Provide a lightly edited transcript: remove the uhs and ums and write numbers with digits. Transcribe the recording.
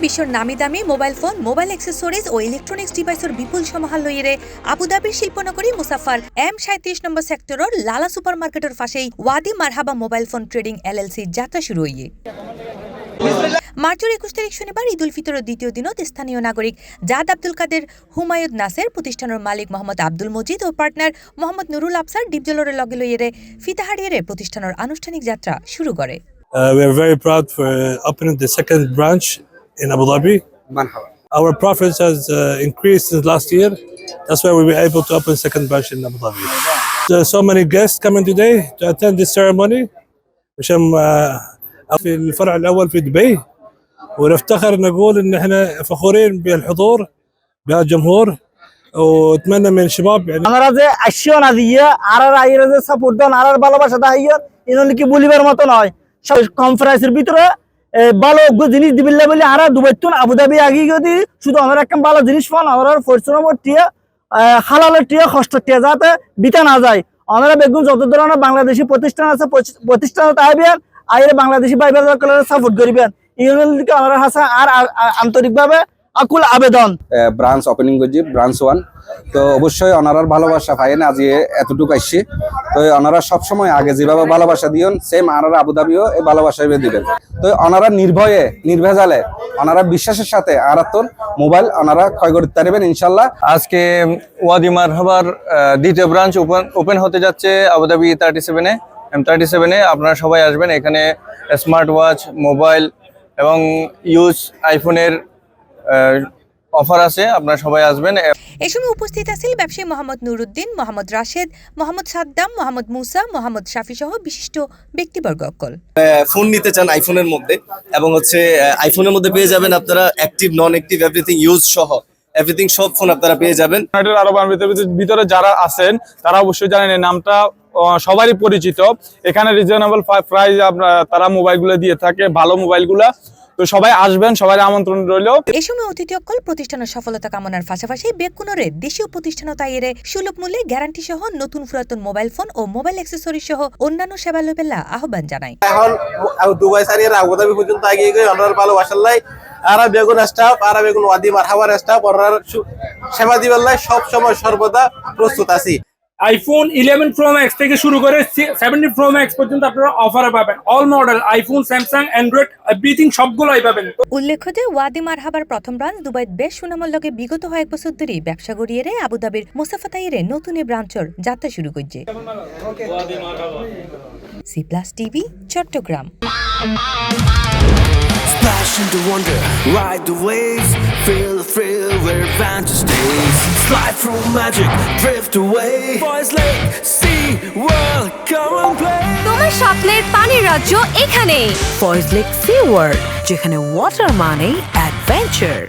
বিশ্বর নামি দামি মোবাইল ফোন মোবাইল এক্সেসরিজ ও ইলেকট্রনিক্স ডিভাইসের বিপুল সমাহার লইয়ে আবুধাবির শিল্পনগরী মুসাফার M37 নম্বর সেক্টরের লালা সুপার মার্কেটের পাশেই ওয়াদি মারহাবা মোবাইল ফোন ট্রেডিং LLC যাত্রা শুরু হইয়ে মার্চের 21 তারিখ শনিবার ঈদ উল ফিতরের দ্বিতীয় দিনত স্থানীয় নাগরিক জাদ আব্দুল কাদের হুমায়ুদ নাসের প্রতিষ্ঠানের মালিক মোহাম্মদ আব্দুল মজিদ ও পার্টনার মোহাম্মদ নুরুল আফসার ডিপজলের লগে লইয়ে ফিতাহারিয়ে প্রতিষ্ঠানের আনুষ্ঠানিক যাত্রা শুরু করে। We are very proud for opening the second branch in Abu Dhabi. Our profits has increased since last year. That's why we were able to open second branch in Abu Dhabi. There are so many guests coming today to attend this ceremony. عشان في الفرع الأول في دبي ونفتخر نقول إن إحنا فخورين بالحضور بهالجمهور وأتمنى من الشباب يعني আমরা যে আসিও না দিয়ে আর আইরে যে support দেন আর ভালোবাসা দাইও ইনলি কি বলিবার মত নয়। সব কনফারেন্সের ভিতরে ভালো জিনিস দিবিল্লা বলে আর দুবাইতুন আবুধাবি আগে যদি শুধু আমরা একটা ভালো জিনিস পান আমরা পরিশ্রম টিয়া হালালের টিয়া কষ্ট টিয়া যাতে বিতা না যায়। আমরা বেগুন যত ধরনের বাংলাদেশি প্রতিষ্ঠান আছে প্রতিষ্ঠান তাইবেন আইরে বাংলাদেশি ভাইবার সাপোর্ট করিবেন ইনলি আমরা হাসা আর আন্তরিকভাবে আকুল আবেদন। ব্রাঞ্চ ওপেনিং করছি ব্রাঞ্চ 1 তো অবশ্যই অনারার ভালোবাসা পাইন আজ এতটুকু আসছে তো অনারা সবসময় আগে যেভাবে ভালোবাসা দিয়েন সেম আনারা আবুধাবিও এই ভালোবাসা দিবেন। তো অনারা নির্ভয়ে নির্ভেজালে অনারা বিশ্বাসের সাথে আরাতন মোবাইল অনারা ক্রয় করতে পারবেন ইনশাল্লাহ। আজকে ওয়াদি মারহাবার দ্বিতীয় ব্রাঞ্চ ওপেন হতে যাচ্ছে আবুধাবি 37 M37 আপনারা সবাই আসবেন। এখানে স্মার্ট ওয়াচ মোবাইল এবং ইউজ আইফোনের অফার আছে, আপনারা সবাই আসবেন। এই সময় উপস্থিত আছেন ব্যবসায়ী মোহাম্মদ নুরুদ্দিন, মোহাম্মদ রাশেদ, মোহাম্মদ সাদ্দাম, মোহাম্মদ মুসা, মোহাম্মদ শাফি সহ বিশিষ্ট ব্যক্তিবর্গ। ফোন নিতে চান আইফোনের মধ্যে এবং আইফোনের মধ্যে পেয়ে যাবেন আপনারা অ্যাক্টিভ নন অ্যাক্টিভ এভরিথিং ইউজ সহ এভরিথিং সব ফোন আপনারা পেয়ে যাবেন। আরব ভিতরে যারা আছেন তারা অবশ্যই জানেন এই নামটা সবারই পরিচিত। এখানে রিজনেবল প্রাইস তারা মোবাইলগুলো দিয়ে থাকে, ভালো মোবাইলগুলা। তো সবাই আসবেন, সবাই আমন্ত্রণ রইল। এই সময় অতিথি অকল প্রতিষ্ঠানের সফলতা কামনার পাশাপাশি বেকুনরে দেশীয় প্রতিষ্ঠান তাইরে সুলভ মূল্যে গ্যারান্টি সহ নতুন পুরাতন মোবাইল ফোন ও মোবাইল অ্যাক্সেসরি সহ অন্যান্য সেবা লইবেলা আহ্বান জানায়। এখন দুবাই সারিয়ে আবুধাবি পর্যন্ত এগিয়ে গিয়ে অনার ভালোবাসার আরা বেগুন স্টাফ আরা বেগুন ওয়াদি মারহাবার স্টাফ অনার সেবা দিবার সব সময় সর্বদা প্রস্তুত আছি। আইফোন 11 Pro Max থেকে শুরু করে 70 Pro Max পর্যন্ত আপনারা অফারে পাবেন। All model iPhone, Samsung, Android everything সবগুলোই পাবেন। উল্লেখ্য যে ওয়াদি মারহাবার প্রথম ব্রাঞ্চ দুবাইত বেশ সুনামের লগে বিগত কয়েক বছর ধরে ব্যবসা গড়িয়ে আবুধাবির মুসাফাতাইরে নতুন ব্রাঞ্চের যাত্রা শুরু করছে। C+ TV Chittagong. Splash into wonder, ride the waves, feel the thrill where adventure stays. Slide through magic, drift away. Boys Lake, sea, world, come and play. তোমার স্বপ্নের পানির রাজ্য এখানে ফয়েজ লেক সি ওয়ার্ল্ড, যেখানে ওয়াটার মানে অ্যাডভেঞ্চার।